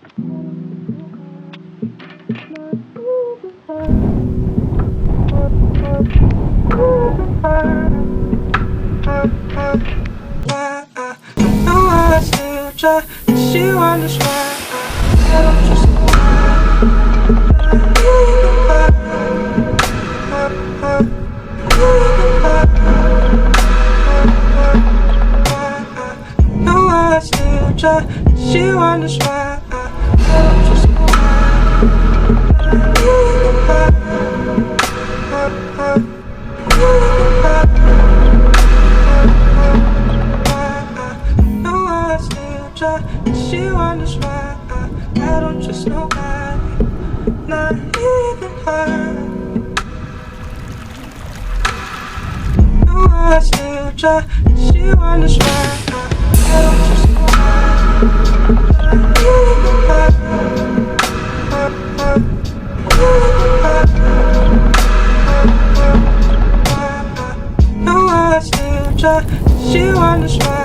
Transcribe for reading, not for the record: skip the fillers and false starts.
know I still try, and she wonders why I don't just know know I still try, and she wonders why I don't just know know I still try, and she wonders why I don't just know why, not even her. Know I still try, and she wonders why I don't just know why, not even her. Know I still try, and she wonders why